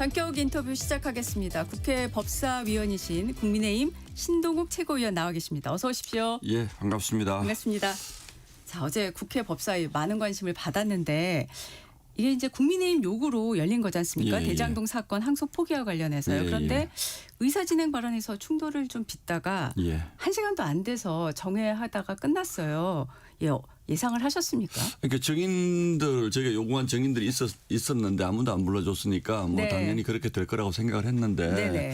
전격 인터뷰 시작하겠습니다. 국회 법사위원이신 국민의힘 신동욱 최고위원 나와 계십니다. 어서 오십시오. 예, 반갑습니다. 반갑습니다. 자, 어제 국회 법사위 많은 관심을 받았는데 이게 이제 국민의힘 요구로 열린 거지 않습니까? 예, 대장동 사건 항소 포기와 관련해서요. 예, 그런데 예. 의사진행 발언에서 충돌을 좀 빚다가 예. 1시간도 안 돼서 정회하다가 끝났어요. 예상을 하셨습니까? 그러니까 정인들 저희가 요구한 정인들이 있었는데 아무도 안 불러줬으니까 뭐 네. 당연히 그렇게 될 거라고 생각을 했는데 네네.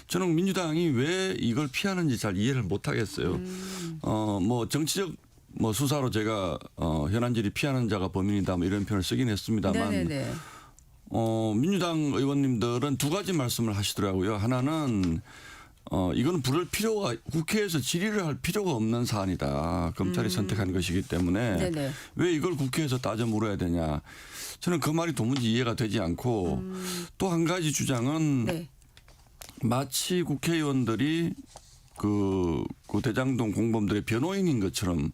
저는 민주당이 왜 이걸 피하는지 잘 이해를 못 하겠어요. 뭐 정치적 뭐 수사로 제가 현안질이 피하는 자가 범인이다 뭐 이런 표현을 쓰긴 했습니다만 네네네. 민주당 의원님들은 두 가지 말씀을 하시더라고요. 하나는 이거는 부를 필요가 국회에서 질의를 할 필요가 없는 사안이다. 검찰이 선택한 것이기 때문에 네네. 왜 이걸 국회에서 따져 물어야 되냐. 저는 그 말이 도무지 이해가 되지 않고 또 한 가지 주장은 네. 마치 국회의원들이 그 대장동 공범들의 변호인인 것처럼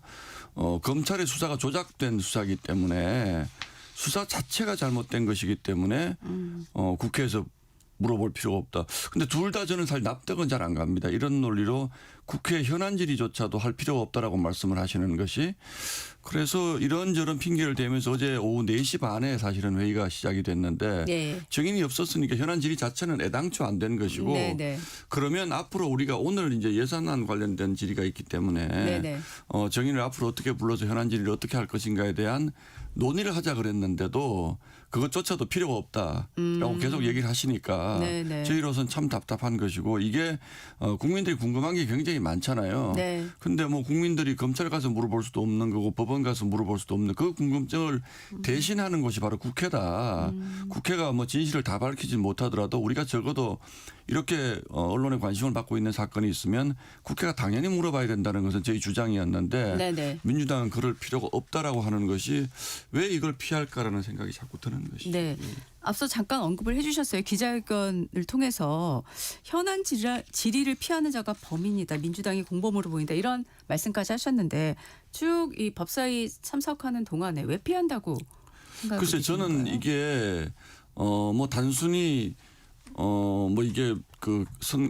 검찰의 수사가 조작된 수사이기 때문에 수사 자체가 잘못된 것이기 때문에 국회에서 물어볼 필요가 없다. 근데 둘 다 저는 사실 납득은 잘 안 갑니다. 이런 논리로 국회 현안 질의조차도 할 필요가 없다라고 말씀을 하시는 것이 그래서 이런저런 핑계를 대면서 어제 오후 4시 반에 사실은 회의가 시작이 됐는데 네. 정인이 없었으니까 현안 질의 자체는 애당초 안 된 것이고 네네. 그러면 앞으로 우리가 오늘 이제 예산안 관련된 질의가 있기 때문에 네네. 정인을 앞으로 어떻게 불러서 현안 질의를 어떻게 할 것인가에 대한 논의를 하자 그랬는데도 그것조차도 필요가 없다라고 계속 얘기를 하시니까 네네. 저희로서는 참 답답한 것이고 이게 국민들이 궁금한 게 굉장히 많잖아요. 네. 근데 뭐 국민들이 검찰 가서 물어볼 수도 없는 거고 법원 가서 물어볼 수도 없는 그 궁금증을 대신하는 곳이 바로 국회다. 국회가 뭐 진실을 다 밝히지 못하더라도 우리가 적어도 이렇게 언론의 관심을 받고 있는 사건이 있으면 국회가 당연히 물어봐야 된다는 것은 저희 주장이었는데 네네. 민주당은 그럴 필요가 없다라고 하는 것이 왜 이걸 피할까라는 생각이 자꾸 드는 것이죠. 네. 앞서 잠깐 언급을 해 주셨어요. 기자회견을 통해서 현안 질의를 피하는 자가 범인이다. 민주당이 공범으로 보인다. 이런 말씀까지 하셨는데 쭉 이 법사위 참석하는 동안에 왜 피한다고 생각하고 글쎄 저는 계십니까? 이게 뭐 단순히 뭐 이게 그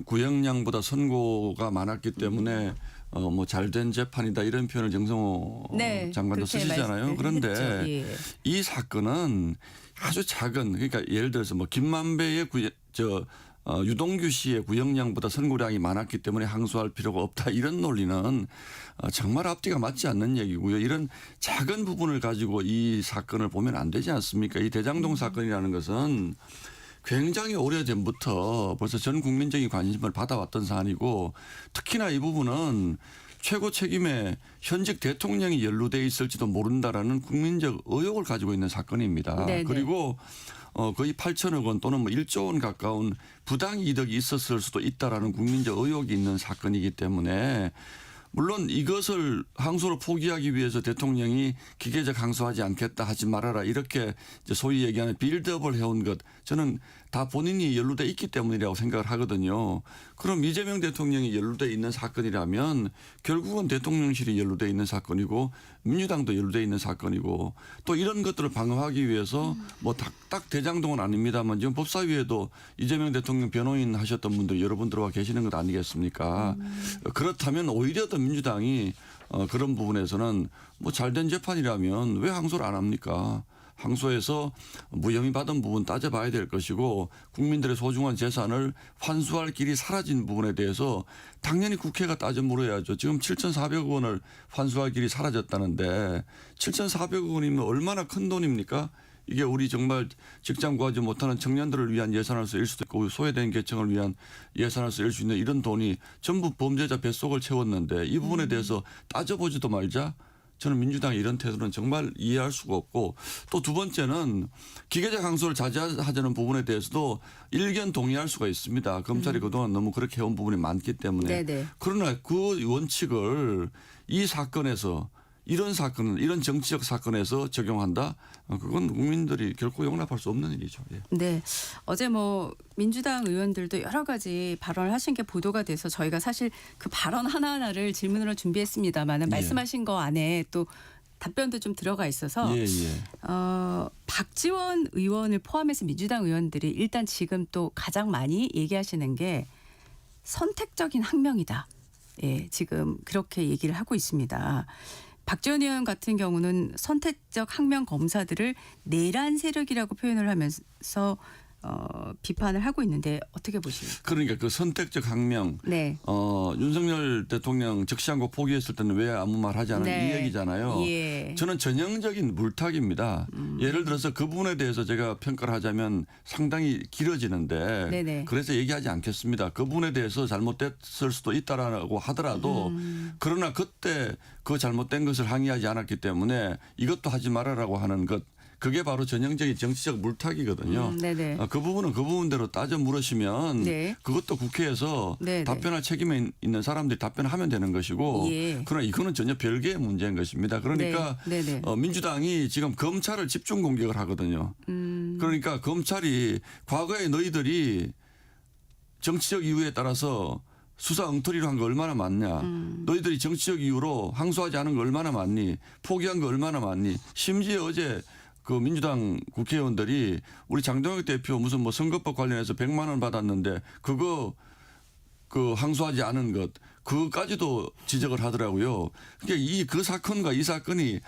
구형량보다 선고가 많았기 때문에 뭐 잘된 재판이다 이런 표현을 정성호 네, 장관도 그렇게 쓰시잖아요. 그런데 했죠. 예. 이 사건은 아주 작은 그러니까 예를 들어서 뭐 김만배의 유동규 씨의 구형량보다 선고량이 많았기 때문에 항소할 필요가 없다 이런 논리는 정말 앞뒤가 맞지 않는 얘기고요. 이런 작은 부분을 가지고 이 사건을 보면 안 되지 않습니까? 이 대장동 사건이라는 것은 굉장히 오래전부터 벌써 전 국민적인 관심을 받아왔던 사안이고 특히나 이 부분은 최고 책임에 현직 대통령이 연루되어 있을지도 모른다라는 국민적 의혹을 가지고 있는 사건입니다. 네네. 그리고 거의 8천억 원 또는 뭐 1조 원 가까운 부당 이득이 있었을 수도 있다라는 국민적 의혹이 있는 사건이기 때문에 물론 이것을 항소를 포기하기 위해서 대통령이 기계적 항소하지 않겠다 하지 말아라 이렇게 이제 소위 얘기하는 빌드업을 해온 것 저는 다 본인이 연루돼 있기 때문이라고 생각을 하거든요. 그럼 이재명 대통령이 연루돼 있는 사건이라면 결국은 대통령실이 연루돼 있는 사건이고 민주당도 연루돼 있는 사건이고 또 이런 것들을 방어하기 위해서 뭐 딱 대장동은 아닙니다만 지금 법사위에도 이재명 대통령 변호인 하셨던 분들 여러분 들어와 계시는 것 아니겠습니까? 그렇다면 오히려 더 민주당이 그런 부분에서는 뭐 잘된 재판이라면 왜 항소를 안 합니까? 항소해서 무혐의 받은 부분 따져봐야 될 것이고 국민들의 소중한 재산을 환수할 길이 사라진 부분에 대해서 당연히 국회가 따져 물어야죠. 지금 7,400억 원을 환수할 길이 사라졌다는데 7,400억 원이면 얼마나 큰 돈입니까? 이게 우리 정말 직장 구하지 못하는 청년들을 위한 예산을 쓰일 수도 있고 소외된 계층을 위한 예산을 쓰일 수 있는 이런 돈이 전부 범죄자 뱃속을 채웠는데 이 부분에 대해서 따져보지도 말자. 저는 민주당의 이런 태도는 정말 이해할 수가 없고 또 두 번째는 기계적 항소를 자제하자는 부분에 대해서도 일견 동의할 수가 있습니다. 검찰이 그동안 너무 그렇게 해온 부분이 많기 때문에. 네네. 그러나 그 원칙을 이 사건에서 이런 사건은 이런 정치적 사건에서 적용한다. 그건 국민들이 결코 용납할 수 없는 일이죠. 예. 네. 어제 뭐 민주당 의원들도 여러 가지 발언을 하신 게 보도가 돼서 저희가 사실 그 발언 하나하나를 질문으로 준비했습니다만 말씀하신 거 안에 또 답변도 좀 들어가 있어서 예, 예. 박지원 의원을 포함해서 민주당 의원들이 일단 지금 또 가장 많이 얘기하시는 게 선택적인 항명이다. 예, 지금 그렇게 얘기를 하고 있습니다. 박지원 의원 같은 경우는 선택적 항명 검사들을 내란 세력이라고 표현을 하면서 비판을 하고 있는데 어떻게 보십니까? 그러니까 그 선택적 항명. 네. 윤석열 대통령 적시한국 포기했을 때는 왜 아무 말 하지 않은 네. 이 얘기잖아요. 예. 저는 전형적인 물타기입니다. 예를 들어서 그 부분에 대해서 제가 평가를 하자면 상당히 길어지는데 네네. 그래서 얘기하지 않겠습니다. 그 부분에 대해서 잘못됐을 수도 있다라고 하더라도 그러나 그때 그 잘못된 것을 항의하지 않았기 때문에 이것도 하지 말아라고 하는 것. 그게 바로 전형적인 정치적 물타기거든요. 네네. 그 부분은 그 부분대로 따져 물으시면 네. 그것도 국회에서 네네. 답변할 책임이 있는 사람들이 답변하면 되는 것이고 예. 그러나 이거는 전혀 별개의 문제인 것입니다. 그러니까 네. 네네. 민주당이 지금 검찰을 집중 공격을 하거든요. 그러니까 검찰이 과거에 너희들이 정치적 이유에 따라서 수사 엉터리로 한 거 얼마나 많냐. 너희들이 정치적 이유로 항소하지 않은 거 얼마나 많니. 포기한 거 얼마나 많니. 심지어 어제 그 민주당 국회의원들이 우리 장동혁 대표 무슨 뭐 선거법 관련해서 100만 원 받았는데 그거 그 항소하지 않은 것 그것까지도 지적을 하더라고요. 그러니까 그 사건과 이 사건이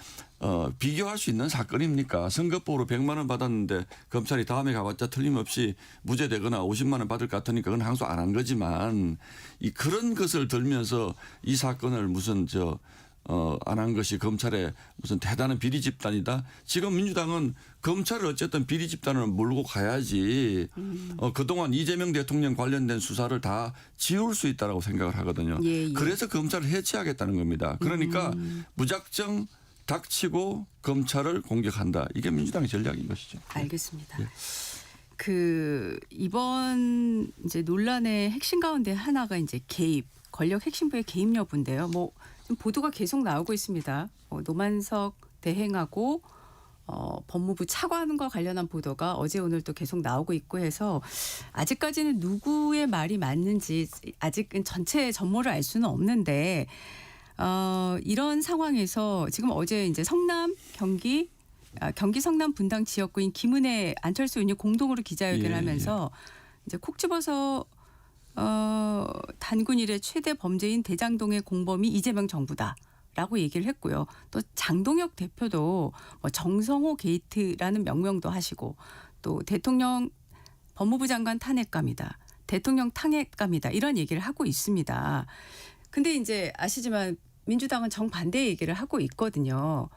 비교할 수 있는 사건입니까? 선거법으로 100만 원 받았는데 검찰이 다음에 가봤자 틀림없이 무죄되거나 50만 원 받을 것 같으니까 그건 항소 안 한 거지만 그런 것을 들면서 이 사건을 무슨 안 한 것이 검찰의 무슨 대단한 비리 집단이다. 지금 민주당은 검찰을 어쨌든 비리 집단을 몰고 가야지 그동안 이재명 대통령 관련된 수사를 다 지울 수 있다라고 생각을 하거든요. 예, 예. 그래서 검찰을 해체하겠다는 겁니다. 그러니까 무작정 닥치고 검찰을 공격한다. 이게 민주당의 전략인 것이죠. 알겠습니다. 예. 이번 이제 논란의 핵심 가운데 하나가 이제 개입, 권력 핵심부의 개입 여부인데요. 지금 보도가 계속 나오고 있습니다. 노만석 대행하고 법무부 차관과 관련한 보도가 어제 오늘 또 계속 나오고 있고 해서 아직까지는 누구의 말이 맞는지 아직은 전체 전모를 알 수는 없는데 이런 상황에서 지금 어제 이제 성남 경기 성남 분당 지역구인 김은혜 안철수 의원이 공동으로 기자회견을 예, 하면서 이제 콕 집어서 단군 이래 최대 범죄인 대장동의 공범이 이재명 정부다라고 얘기를 했고요. 또 장동혁 대표도 정성호 게이트라는 명명도 하시고 또 대통령 법무부 장관 탄핵감이다. 대통령 탄핵감이다. 이런 얘기를 하고 있습니다. 근데 이제 아시지만 민주당은 정반대 얘기를 하고 있거든요.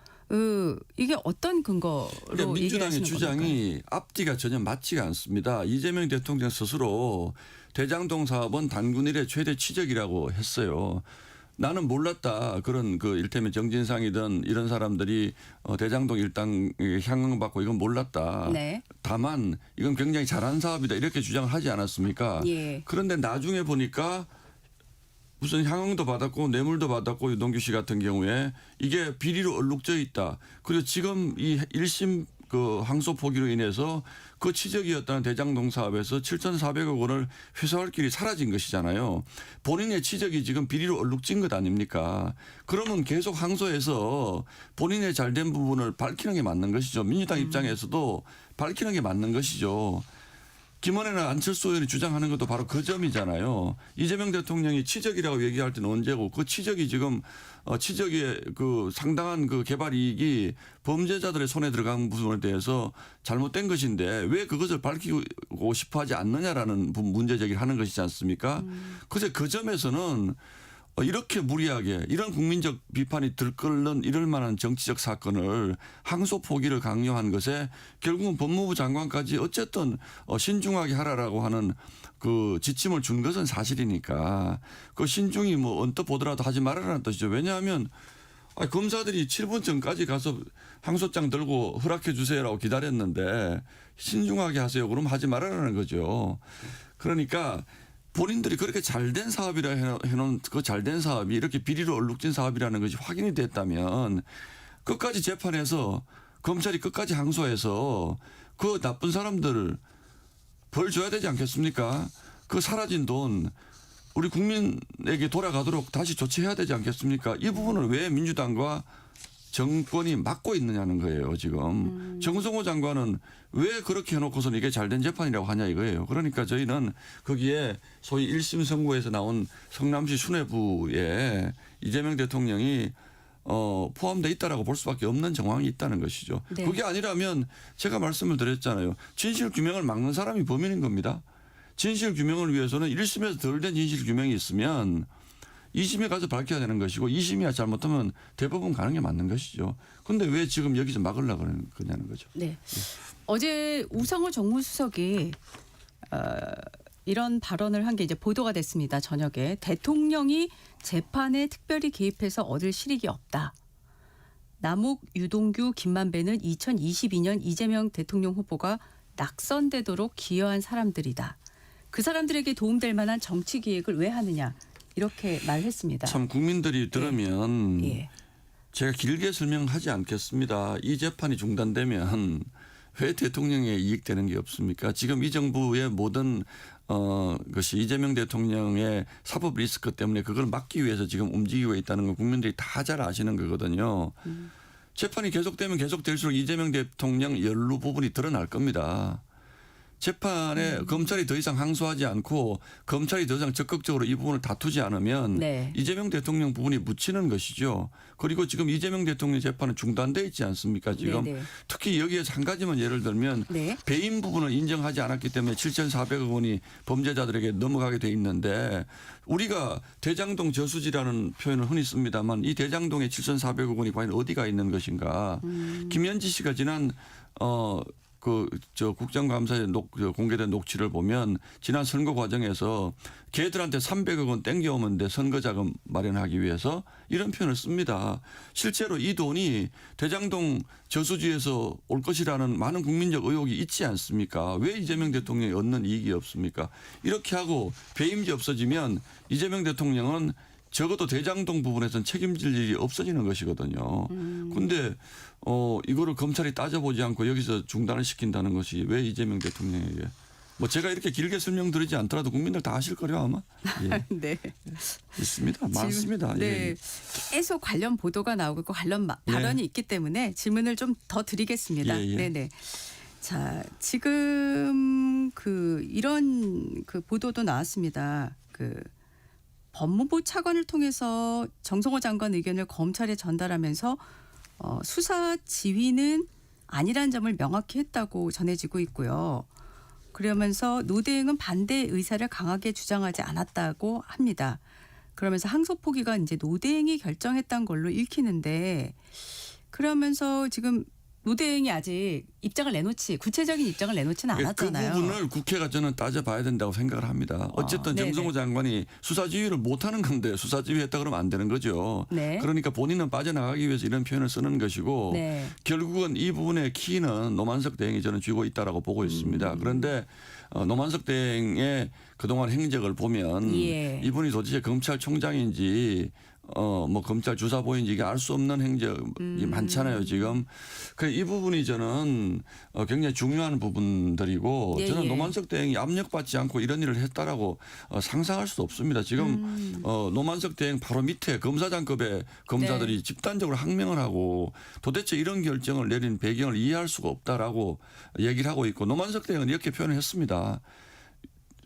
이게 어떤 근거로 그러니까 민주당의 얘기하시는 주장이 겁니까? 앞뒤가 전혀 맞지가 않습니다. 이재명 대통령 스스로 대장동 사업은 단군 이래 최대 치적이라고 했어요. 나는 몰랐다. 그런 일테면 정진상이든 이런 사람들이 대장동 일당에 향응받고 이건 몰랐다. 네. 다만 이건 굉장히 잘한 사업이다. 이렇게 주장을 하지 않았습니까? 예. 그런데 나중에 보니까 무슨 향응도 받았고 뇌물도 받았고 유동규 씨 같은 경우에 이게 비리로 얼룩져 있다. 그리고 지금 이 1심 항소 포기로 인해서 그 치적이었다는 대장동 사업에서 7,400억 원을 회수할 길이 사라진 것이잖아요. 본인의 치적이 지금 비리로 얼룩진 것 아닙니까? 그러면 계속 항소해서 본인의 잘된 부분을 밝히는 게 맞는 것이죠. 민주당 입장에서도 밝히는 게 맞는 것이죠. 김원혜나 안철수 의원이 주장하는 것도 바로 그 점이잖아요. 이재명 대통령이 치적이라고 얘기할 때는 언제고 그 치적이 지금 치적의 상당한 개발 이익이 범죄자들의 손에 들어간 부분에 대해서 잘못된 것인데 왜 그것을 밝히고 싶어 하지 않느냐라는 문제 제기를 하는 것이지 않습니까? 그래서 그 점에서는 이렇게 무리하게 이런 국민적 비판이 들끓는 이럴 만한 정치적 사건을 항소 포기를 강요한 것에 결국은 법무부 장관까지 어쨌든 신중하게 하라라고 하는 지침을 준 것은 사실이니까 그 신중히 언뜻 보더라도 하지 말아라는 뜻이죠. 왜냐하면 검사들이 7분 전까지 가서 항소장 들고 허락해 주세요라고 기다렸는데 신중하게 하세요. 그럼 하지 말아라는 거죠. 그러니까 본인들이 그렇게 잘된 사업이라 해놓은 그 잘된 사업이 이렇게 비리로 얼룩진 사업이라는 것이 확인이 됐다면 끝까지 재판해서 검찰이 끝까지 항소해서 그 나쁜 사람들 벌 줘야 되지 않겠습니까? 그 사라진 돈 우리 국민에게 돌아가도록 다시 조치해야 되지 않겠습니까? 이 부분을 왜 민주당과 정권이 맡고 있느냐는 거예요. 지금 정성호 장관은 왜 그렇게 해놓고서는 이게 잘된 재판이라고 하냐 이거예요. 그러니까 저희는 거기에 소위 1심 선고에서 나온 성남시 수뇌부에 이재명 대통령이 포함되어 있다라고 볼 수밖에 없는 정황이 있다는 것이죠. 네. 그게 아니라면 제가 말씀을 드렸잖아요. 진실 규명을 막는 사람이 범인인 겁니다. 진실 규명을 위해서는 1심에서 덜 된 진실 규명이 있으면 2심에 가서 밝혀야 되는 것이고 2심이 잘못하면 대법원 가는 게 맞는 것이죠. 그런데 왜 지금 여기서 막으려고 그러냐는 거죠. 네. 어제 우상호 정무수석이 이런 발언을 한 게 이제 보도가 됐습니다. 저녁에 대통령이 재판에 특별히 개입해서 얻을 실익이 없다. 남욱, 유동규, 김만배는 2022년 이재명 대통령 후보가 낙선되도록 기여한 사람들이다. 그 사람들에게 도움될 만한 정치 기획을 왜 하느냐 이렇게 말했습니다. 참 국민들이 들으면 예. 제가 길게 설명하지 않겠습니다. 이 재판이 중단되면 왜 대통령에 이익되는 게 없습니까? 지금 이 정부의 모든 것이 이재명 대통령의 사법 리스크 때문에 그걸 막기 위해서 지금 움직이고 있다는 건 국민들이 다 잘 아시는 거거든요. 재판이 계속되면 계속될수록 이재명 대통령 연루 부분이 드러날 겁니다. 재판에 검찰이 더 이상 항소하지 않고 검찰이 더 이상 적극적으로 이 부분을 다투지 않으면 네. 이재명 대통령 부분이 묻히는 것이죠. 그리고 지금 이재명 대통령 재판은 중단돼 있지 않습니까? 지금 네네. 특히 여기에서 한 가지만 예를 들면 네. 배임 부분을 인정하지 않았기 때문에 7,400억 원이 범죄자들에게 넘어가게 돼 있는데 우리가 대장동 저수지라는 표현을 흔히 씁니다만 이 대장동의 7,400억 원이 과연 어디가 있는 것인가? 김현지 씨가 지난 국정감사에 공개된 녹취를 보면 지난 선거 과정에서 걔들한테 300억 원 땡겨오면 돼 선거자금 마련하기 위해서 이런 표현을 씁니다. 실제로 이 돈이 대장동 저수지에서 올 것이라는 많은 국민적 의혹이 있지 않습니까? 왜 이재명 대통령이 얻는 이익이 없습니까? 이렇게 하고 배임이 없어지면 이재명 대통령은 적어도 대장동 부분에서는 책임질 일이 없어지는 것이거든요. 그런데 이거를 검찰이 따져보지 않고 여기서 중단을 시킨다는 것이 왜 이재명 대통령에게 뭐 제가 이렇게 길게 설명드리지 않더라도 국민들 다 아실 거예요 아마. 예. 네. 있습니다. 많습니다. 네. 예. 계속 관련 보도가 나오고 있고 관련 발언이 있기 때문에 질문을 좀 더 드리겠습니다. 예, 예. 네네. 자, 지금 이런 보도도 나왔습니다. 법무부 차관을 통해서 정성호 장관 의견을 검찰에 전달하면서 수사 지휘는 아니란 점을 명확히 했다고 전해지고 있고요. 그러면서 노대행은 반대 의사를 강하게 주장하지 않았다고 합니다. 그러면서 항소 포기가 이제 노대행이 결정했던 걸로 읽히는데 그러면서 지금 노대행이 아직 구체적인 입장을 내놓지는 않았잖아요. 그 부분을 국회가 저는 따져봐야 된다고 생각을 합니다. 어쨌든 정성호 장관이 수사지휘를 못하는 건데 수사지휘했다 그러면 안 되는 거죠. 네. 그러니까 본인은 빠져나가기 위해서 이런 표현을 쓰는 것이고 네. 결국은 이 부분의 키는 노만석 대행이 저는 쥐고 있다라고 보고 있습니다. 그런데 노만석 대행의 그동안 행적을 보면 예. 이분이 도대체 검찰총장인지 뭐 검찰 주사보인지 이게 알 수 없는 행적이 많잖아요 지금. 이 부분이 저는 굉장히 중요한 부분들이고 예, 저는 예. 노만석 대행이 압력받지 않고 이런 일을 했다라고 상상할 수도 없습니다. 지금 노만석 대행 바로 밑에 검사장급의 검사들이 네. 집단적으로 항명을 하고 도대체 이런 결정을 내린 배경을 이해할 수가 없다라고 얘기를 하고 있고 노만석 대행은 이렇게 표현을 했습니다.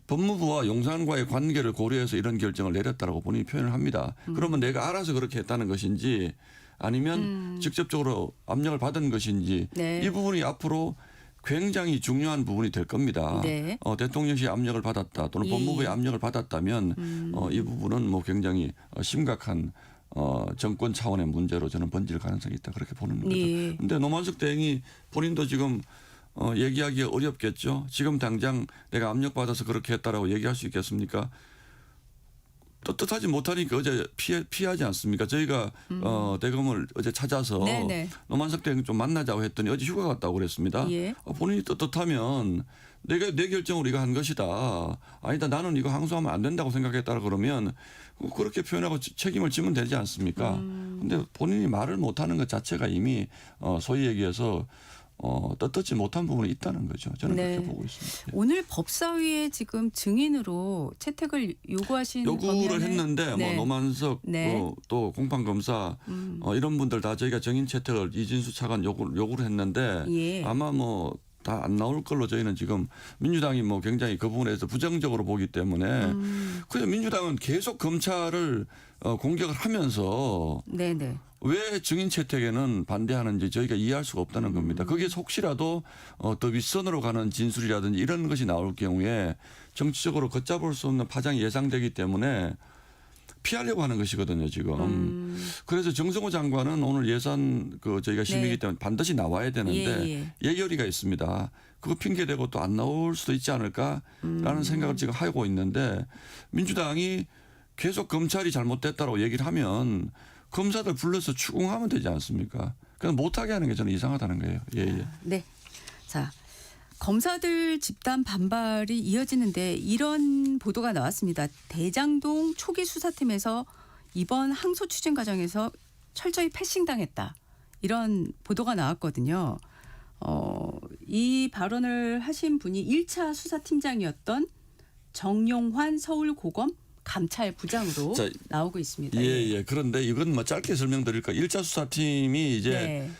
법무부와 용산과의 관계를 고려해서 이런 결정을 내렸다라고 본인이 표현을 합니다. 그러면 내가 알아서 그렇게 했다는 것인지 아니면 직접적으로 압력을 받은 것인지 네. 이 부분이 앞으로 굉장히 중요한 부분이 될 겁니다. 네. 대통령실의 압력을 받았다 또는 법무부의 압력을 받았다면 이 부분은 뭐 굉장히 심각한 정권 차원의 문제로 저는 번질 가능성이 있다 그렇게 보는 거죠. 예. 그런데 노만석 대행이 본인도 지금 얘기하기 어렵겠죠. 지금 당장 내가 압력받아서 그렇게 했다라고 얘기할 수 있겠습니까? 떳떳하지 못하니까 어제 피하지 않습니까? 저희가 대검을 어제 찾아서 네네. 노만석 대행 좀 만나자고 했더니 어제 휴가 갔다고 그랬습니다. 예. 본인이 떳떳하면 내 결정으로 이거 한 것이다. 아니다 나는 이거 항소하면 안 된다고 생각했다 그러면 그렇게 표현하고 책임을 지면 되지 않습니까? 근데 본인이 말을 못하는 것 자체가 이미 소위 얘기해서 떳떳지 못한 부분이 있다는 거죠. 저는 네. 그렇게 보고 있습니다. 오늘 법사위에 지금 증인으로 채택을 요구하신 요구를 거면은 했는데 네. 뭐 노만석 네. 또 공판검사 이런 분들 다 저희가 증인 채택을 이진수 차관 요구를 했는데 예. 아마 뭐 다 안 나올 걸로 저희는 지금 민주당이 뭐 굉장히 그 부분에 대해서 부정적으로 보기 때문에 그래서 민주당은 계속 검찰을 공격을 하면서 네네. 왜 증인 채택에는 반대하는지 저희가 이해할 수가 없다는 겁니다. 거기에서 혹시라도 더 윗선으로 가는 진술이라든지 이런 것이 나올 경우에 정치적으로 걷잡을 수 없는 파장이 예상되기 때문에 피하려고 하는 것이거든요, 지금. 그래서 정성호 장관은 오늘 예산 저희가 심의기 네. 때문에 반드시 나와야 되는데 예. 예결위가 있습니다. 그거 핑계대고 또 안 나올 수도 있지 않을까라는 생각을 지금 하고 있는데 민주당이 계속 검찰이 잘못됐다고 얘기를 하면 검사들 불러서 추궁하면 되지 않습니까? 그냥 못하게 하는 게 저는 이상하다는 거예요. 예. 네. 자, 검사들 집단 반발이 이어지는데 이런 보도가 나왔습니다. 대장동 초기 수사팀에서 이번 항소 추진 과정에서 철저히 패싱당했다. 이런 보도가 나왔거든요. 이 발언을 하신 분이 1차 수사팀장이었던 정용환 서울고검 감찰부장으로 자, 나오고 있습니다. 예. 그런데 이건 뭐 짧게 설명드릴까? 1차 수사팀이 이제 네.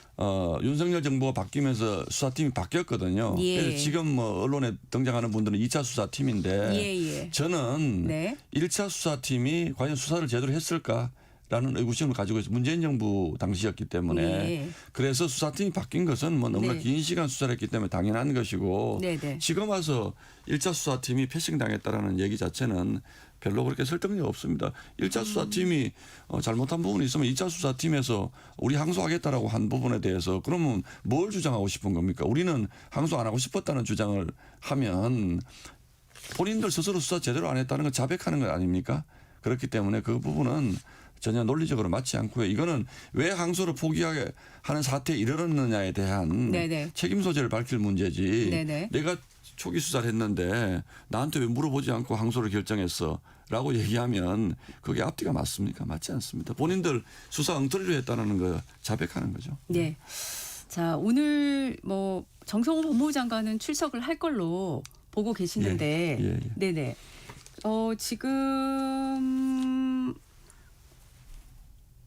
윤석열 정부가 바뀌면서 수사팀이 바뀌었거든요. 예. 그래서 지금 뭐 언론에 등장하는 분들은 2차 수사팀인데 예. 저는 네. 1차 수사팀이 과연 수사를 제대로 했을까? 라는 의구심을 가지고 있어 문재인 정부 당시였기 때문에 예. 그래서 수사팀이 바뀐 것은 뭐 너무나 네. 긴 시간 수사를 했기 때문에 당연한 것이고 네네. 지금 와서 1차 수사팀이 패싱당했다라는 얘기 자체는 별로 그렇게 설득력이 없습니다. 1차 수사팀이 잘못한 부분이 있으면 2차 수사팀에서 우리 항소하겠다라고 한 부분에 대해서 그러면 뭘 주장하고 싶은 겁니까? 우리는 항소 안 하고 싶었다는 주장을 하면 본인들 스스로 수사 제대로 안 했다는 건 자백하는 것 아닙니까? 그렇기 때문에 그 부분은 전혀 논리적으로 맞지 않고요. 이거는 왜 항소를 포기하게 하는 사태에 이르렀느냐에 대한 네네. 책임 소재를 밝힐 문제지. 네네. 내가 초기 수사를 했는데 나한테 왜 물어보지 않고 항소를 결정했어? 라고 얘기하면 그게 앞뒤가 맞습니까? 맞지 않습니다. 본인들 수사 엉터리로 했다는 거 자백하는 거죠. 네. 자, 오늘 뭐 정성호 법무부 장관은 출석을 할 걸로 보고 계시는데 예. 네네. 지금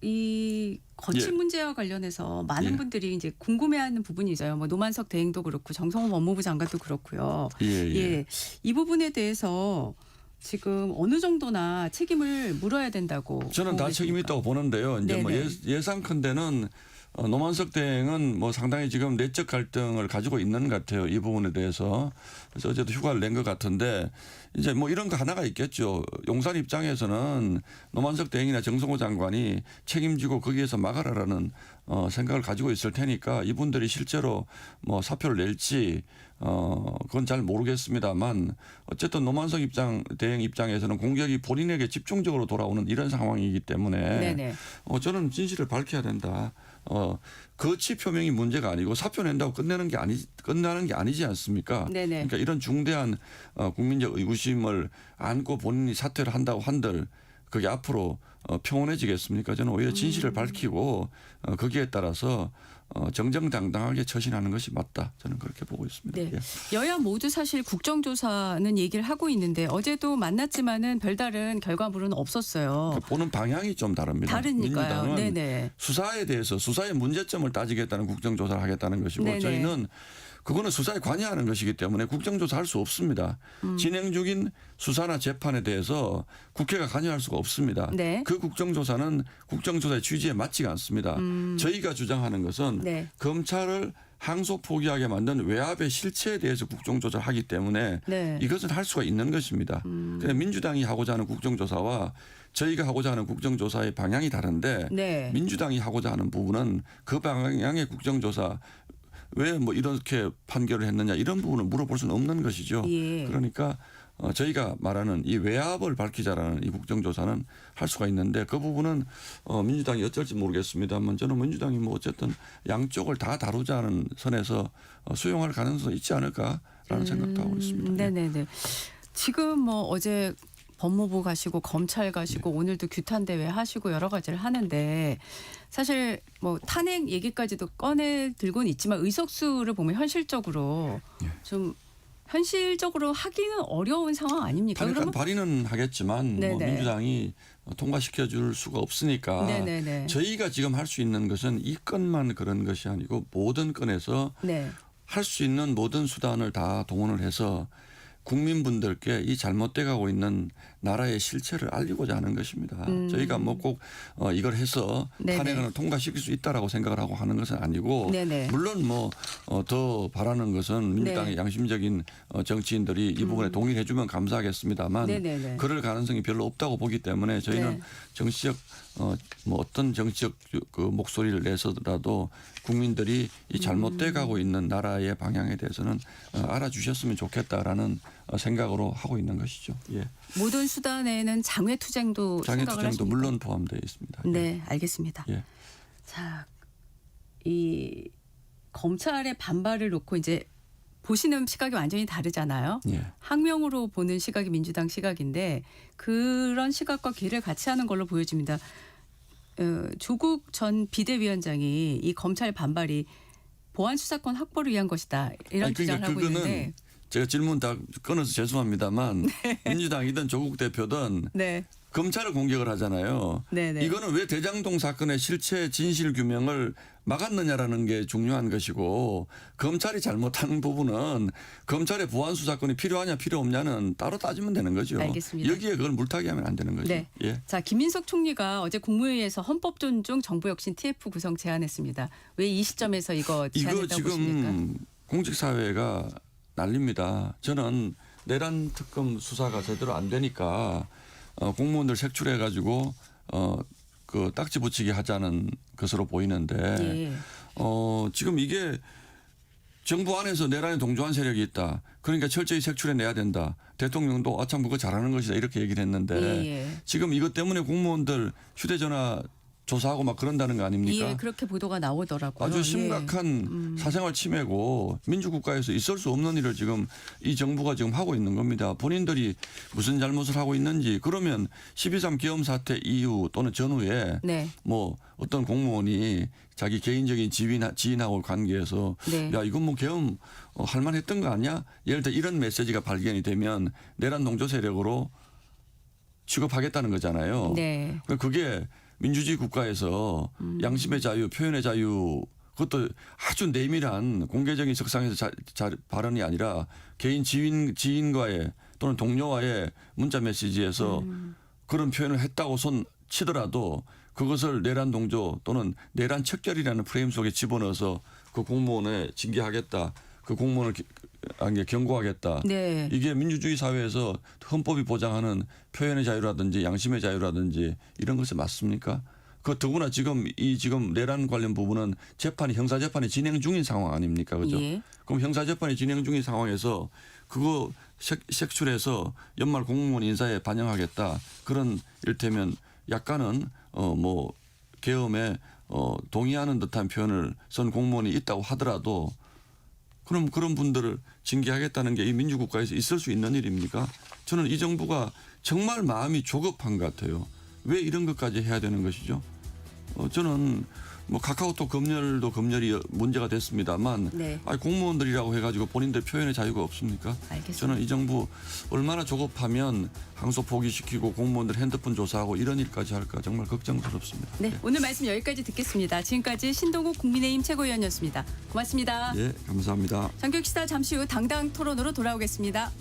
이 거취 예. 문제와 관련해서 많은 예. 분들이 이제 궁금해하는 부분이 있어요. 뭐 노만석 대행도 그렇고 정성호 법무부 장관도 그렇고요. 예. 이 부분에 대해서 지금 어느 정도나 책임을 물어야 된다고 저는 다 보고 책임이 계십니까? 있다고 보는데요. 이제 뭐 네네. 예상컨대는 노만석 대행은 뭐 상당히 지금 내적 갈등을 가지고 있는 것 같아요. 이 부분에 대해서. 그래서 어제도 휴가를 낸 것 같은데 이제 뭐 이런 거 하나가 있겠죠. 용산 입장에서는 노만석 대행이나 정성호 장관이 책임지고 거기에서 막아라라는 생각을 가지고 있을 테니까 이분들이 실제로 뭐 사표를 낼지 그건 잘 모르겠습니다만 어쨌든 노만석 대행 입장에서는 공격이 본인에게 집중적으로 돌아오는 이런 상황이기 때문에 네네. 저는 진실을 밝혀야 된다. 거취 표명이 문제가 아니고 사표 낸다고 끝나는 게 아니지 않습니까? 네네. 그러니까 이런 중대한 국민적 의구심을 안고 본인이 사퇴를 한다고 한들 그게 앞으로 평온해지겠습니까? 저는 오히려 진실을 밝히고 거기에 따라서 정정당당하게 처신하는 것이 맞다. 저는 그렇게 보고 있습니다. 네. 예. 여야 모두 사실 국정조사는 얘기를 하고 있는데 어제도 만났지만은 별다른 결과물은 없었어요. 보는 방향이 좀 다릅니다. 다르니까요. 민주당은 네네. 수사에 대해서 수사의 문제점을 따지겠다는 국정조사를 하겠다는 것이고 네네. 저희는 그거는 수사에 관여하는 것이기 때문에 국정조사할 수 없습니다. 진행 중인 수사나 재판에 대해서 국회가 관여할 수가 없습니다. 네. 그 국정조사는 국정조사의 취지에 맞지가 않습니다. 저희가 주장하는 것은 네. 검찰을 항소 포기하게 만든 외압의 실체에 대해서 국정조사를 하기 때문에 네. 이것은 할 수가 있는 것입니다. 그냥 민주당이 하고자 하는 국정조사와 저희가 하고자 하는 국정조사의 방향이 다른데 네. 민주당이 하고자 하는 부분은 그 방향의 국정조사 왜 뭐 이렇게 판결을 했느냐 이런 부분을 물어볼 수는 없는 것이죠. 예. 그러니까 저희가 말하는 이 외압을 밝히자라는 이 국정조사는 할 수가 있는데 그 부분은 민주당이 어쩔지 모르겠습니다만 저는 민주당이 뭐 어쨌든 양쪽을 다 다루자는 선에서 수용할 가능성이 있지 않을까라는 생각도 하고 있습니다. 네네네. 지금 뭐 어제 법무부 가시고 검찰 가시고 오늘도 규탄 대회 하시고 여러 가지를 하는데 사실 뭐 탄핵 얘기까지도 꺼내 들고는 있지만 의석수를 보면 현실적으로 좀 현실적으로 하기는 어려운 상황 아닙니까? 탄핵안 발의는 하겠지만 뭐 네네. 민주당이 통과시켜 줄 수가 없으니까 네네네. 저희가 지금 할 수 있는 것은 이 건만 그런 것이 아니고 모든 건에서 네. 할 수 있는 모든 수단을 다 동원을 해서 국민분들께 이 잘못돼 가고 있는 나라의 실체를 알리고자 하는 것입니다. 저희가 뭐 꼭 이걸 해서 네네. 탄핵안을 통과시킬 수 있다라고 생각을 하고 하는 것은 아니고 네네. 물론 뭐 더 바라는 것은 민주당의 네. 양심적인 정치인들이 이 부분에 동의를 해주면 감사하겠습니다만 네네네. 그럴 가능성이 별로 없다고 보기 때문에 저희는 네. 정치적 뭐 어떤 정치적 그 목소리를 내서라도 국민들이 이 잘못돼 가고 있는 나라의 방향에 대해서는 알아주셨으면 좋겠다라는 생각으로 하고 있는 것이죠. 예. 모든 수단에는 장외투쟁도 생각을 장애투쟁도 하십니까? 물론 포함되어 있습니다. 예. 네, 알겠습니다. 예. 자, 이 검찰의 반발을 놓고 이제 보시는 시각이 완전히 다르잖아요. 예. 항명으로 보는 시각이 민주당 시각인데 그런 시각과 귀를 같이 하는 걸로 보여집니다. 조국 전 비대위원장이 이 검찰 반발이 보안 수사권 확보를 위한 것이다 이런 아니, 주장을 하고 그거는 있는데 제가 질문 다 끊어서 죄송합니다만 민주당이든 조국 대표든 네, 검찰을 공격을 하잖아요. 네네. 이거는 왜 대장동 사건의 실체 진실 규명을 막았느냐라는 게 중요한 것이고 검찰이 잘못한 부분은 검찰의 보안 수사권이 필요하냐 필요 없냐는 따로 따지면 되는 거죠. 알겠습니다. 여기에 그걸 물타기하면 안 되는 거죠. 네. 예. 자, 김민석 총리가 어제 국무회의에서 헌법 존중 정부 혁신 TF 구성 제안했습니다. 왜 이 시점에서 이거 이거 제안했다고 보십니까? 지금 공직사회가 난립니다. 저는 내란 특검 수사가 제대로 안 되니까 공무원들 색출해 가지고 그 딱지 붙이기 하자는 것으로 보이는데 예. 지금 이게 정부 안에서 내란에 동조한 세력이 있다. 그러니까 철저히 색출해 내야 된다. 대통령도 아참 그거 잘하는 것이다 이렇게 얘기를 했는데 예. 지금 이것 때문에 공무원들 휴대전화 조사하고 막 그런다는 거 아닙니까? 예, 그렇게 보도가 나오더라고요. 아주 예. 심각한 사생활 침해고 민주국가에서 있을 수 없는 일을 지금 이 정부가 지금 하고 있는 겁니다. 본인들이 무슨 잘못을 하고 있는지 그러면 12.3 계엄 사태 이후 또는 전후에 네. 뭐 어떤 공무원이 자기 개인적인 지인하고 관계에서 네. 야 이건 뭐 계엄 할 만했던 거 아니야? 예를 들어 이런 메시지가 발견이 되면 내란 동조 세력으로 취급하겠다는 거잖아요. 네. 그게 민주주의 국가에서 양심의 자유, 표현의 자유 그것도 아주 내밀한 공개적인 석상에서 발언이 아니라 개인 지인과의 또는 동료와의 문자 메시지에서 그런 표현을 했다고 손 치더라도 그것을 내란 동조 또는 내란 척결이라는 프레임 속에 집어넣어서 그 공무원에 징계하겠다. 그 공무원을 경고하겠다. 네. 이게 민주주의 사회에서 헌법이 보장하는 표현의 자유라든지 양심의 자유라든지 이런 것이 맞습니까? 그 더구나 지금 내란 관련 부분은 형사 재판이 진행 중인 상황 아닙니까? 그죠? 예. 그럼 형사 재판이 진행 중인 상황에서 그거 색출해서 연말 공무원 인사에 반영하겠다. 그런 일테면 약간은 뭐 계엄에 동의하는 듯한 표현을 쓴 공무원이 있다고 하더라도 그럼 그런 분들을 징계하겠다는 게 이 민주국가에서 있을 수 있는 일입니까? 저는 이 정부가 정말 마음이 조급한 것 같아요. 왜 이런 것까지 해야 되는 것이죠? 저는 뭐 카카오톡 검열도 검열이 문제가 됐습니다만 네. 공무원들이라고 해가지고 본인들 표현의 자유가 없습니까? 알겠습니다. 저는 이 정부 얼마나 조급하면 항소 포기시키고 공무원들 핸드폰 조사하고 이런 일까지 할까 정말 걱정스럽습니다. 네, 오늘 말씀 여기까지 듣겠습니다. 지금까지 신동욱 국민의힘 최고위원이었습니다. 고맙습니다. 예, 감사합니다. 정규 시사 잠시 후 당당 토론으로 돌아오겠습니다.